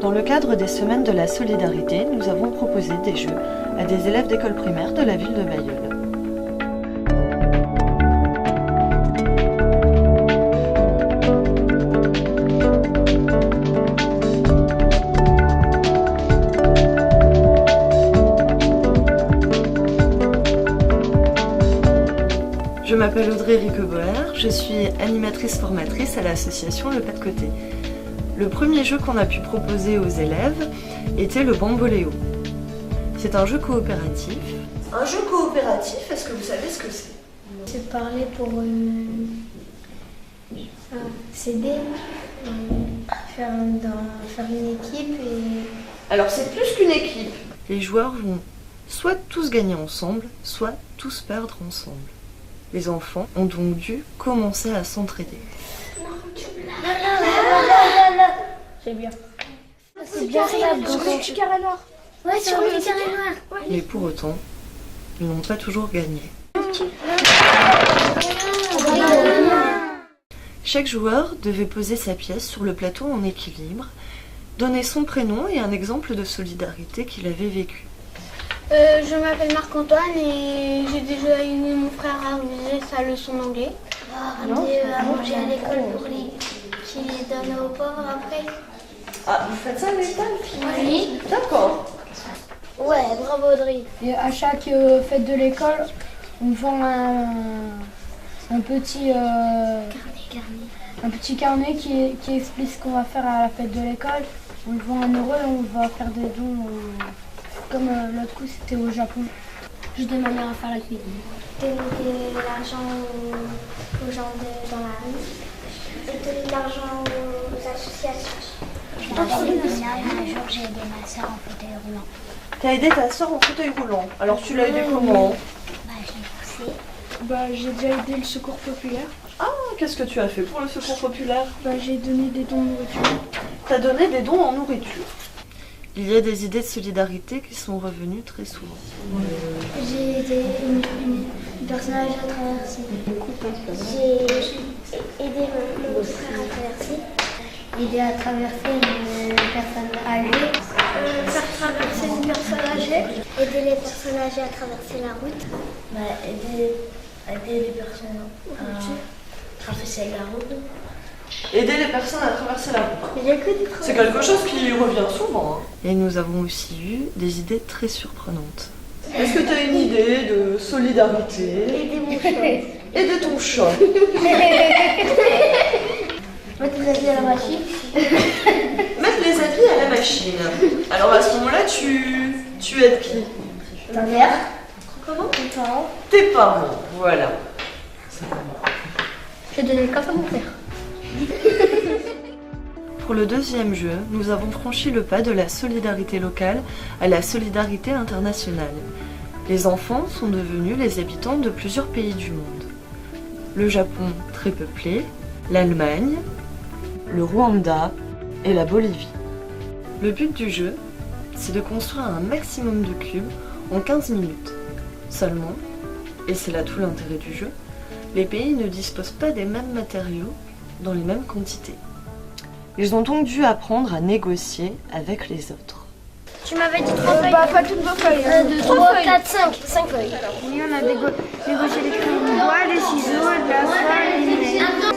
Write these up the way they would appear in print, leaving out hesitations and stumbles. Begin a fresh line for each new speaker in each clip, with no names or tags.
Dans le cadre des Semaines de la Solidarité, nous avons proposé des jeux à des élèves d'école primaire de la ville de Bailleul. Je m'appelle Audrey Riqueboer, je suis animatrice-formatrice à l'association Le Pas de Côté. Le premier jeu qu'on a pu proposer aux élèves était le Bamboléo. C'est un jeu coopératif. Un jeu coopératif, est-ce que vous savez ce que c'est?
C'est parler pour s'aider, faire une équipe et...
Alors c'est plus qu'une équipe. Les joueurs vont soit tous gagner ensemble, soit tous perdre ensemble. Les enfants ont donc dû commencer à s'entraider.
C'est bien.
C'est bien ça, sur le petit carré noir.
Ouais, sur le petit carré noir.
Mais pour autant, ils n'ont pas toujours gagné. Chaque joueur devait poser sa pièce sur le plateau en équilibre, donner son prénom et un exemple de solidarité qu'il avait vécu.
Je m'appelle Marc-Antoine et j'ai déjà aidé mon frère à réviser sa leçon d'anglais.
À manger à l'école pour les qui donnent aux pauvres après.
Ah, vous faites ça à l'école?
Oui.
D'accord.
Ouais, bravo Audrey.
Et à chaque fête de l'école, on vend un petit carnet qui explique ce qu'on va faire à la fête de l'école. On le vend 1 € et on va faire des dons. Comme l'autre coup, c'était au Japon. Juste de manière à faire la cuisine.
Donner de l'argent aux gens dans la rue. Et donner de l'argent aux associations.
Un jour, j'ai aidé ma soeur en fauteuil roulant.
T'as aidé ta soeur en fauteuil roulant. Alors tu l'as aidé comment?
Je l'ai poussée.
J'ai déjà aidé le secours populaire.
Ah, qu'est-ce que tu as fait pour le secours populaire?
J'ai donné des dons de nourriture.
T'as donné des dons en nourriture. Il y a des idées de solidarité qui sont revenues très souvent.
J'ai aidé une personne âgée à traverser. J'ai aidé mon frère à traverser.
Aider à traverser une personne âgée.
Faire traverser une personne âgée. Aider les personnes âgées à traverser la route.
Aider les personnes à traverser la route.
Aider les personnes à traverser la route. C'est quelque chose qui revient souvent. Et nous avons aussi eu des idées très surprenantes. Est-ce que tu as une idée de solidarité?
Aider mon chat.
Aider ton chat.
Mettre les habits à la machine.
Mettre les habits à la machine. Alors à ce moment-là, tu aides qui?
Ta mère.
Comment?
Tes parents.
Tes parents, voilà.
J'ai donné le café à mon père.
Pour le deuxième jeu, nous avons franchi le pas de la solidarité locale à la solidarité internationale. Les enfants sont devenus les habitants de plusieurs pays du monde. Le Japon très peuplé, l'Allemagne, le Rwanda et la Bolivie. Le but du jeu, c'est de construire un maximum de cubes en 15 minutes. Seulement, et c'est là tout l'intérêt du jeu, les pays ne disposent pas des mêmes matériaux dans les mêmes quantités. Ils ont donc dû apprendre à négocier avec les autres.
Tu m'avais dit 3 feuilles.
Pas toutes vos feuilles.
1, 2, 3, 4, 5. 5 feuilles.
Oui, on a négocié les crayons de bois, les ciseaux, de la soie, les lunettes.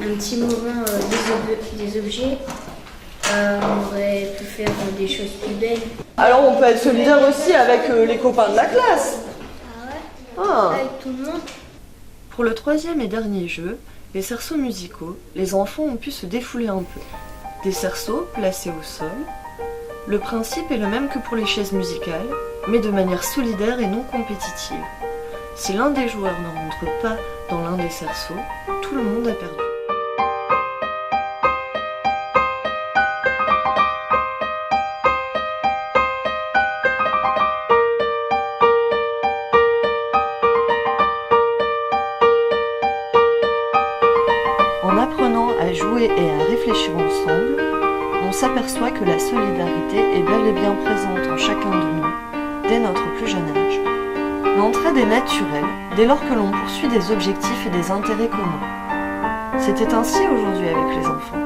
Un petit moment des objets On aurait pu faire des choses plus belles.
Alors on peut être solidaire aussi avec les copains de la classe. Ah.
Avec tout le monde.
Pour le 3e et dernier jeu, les cerceaux musicaux, les enfants ont pu se défouler un peu. Des cerceaux placés au sol. Le principe est le même que pour les chaises musicales, mais de manière solidaire et non compétitive. Si l'un des joueurs ne rentre pas dans l'un des cerceaux, tout le monde a perdu. En apprenant à jouer et à réfléchir ensemble, on s'aperçoit que la solidarité est bel et bien présente en chacun de nous, dès notre plus jeune âge. L'entraide est naturelle dès lors que l'on poursuit des objectifs et des intérêts communs. C'était ainsi aujourd'hui avec les enfants.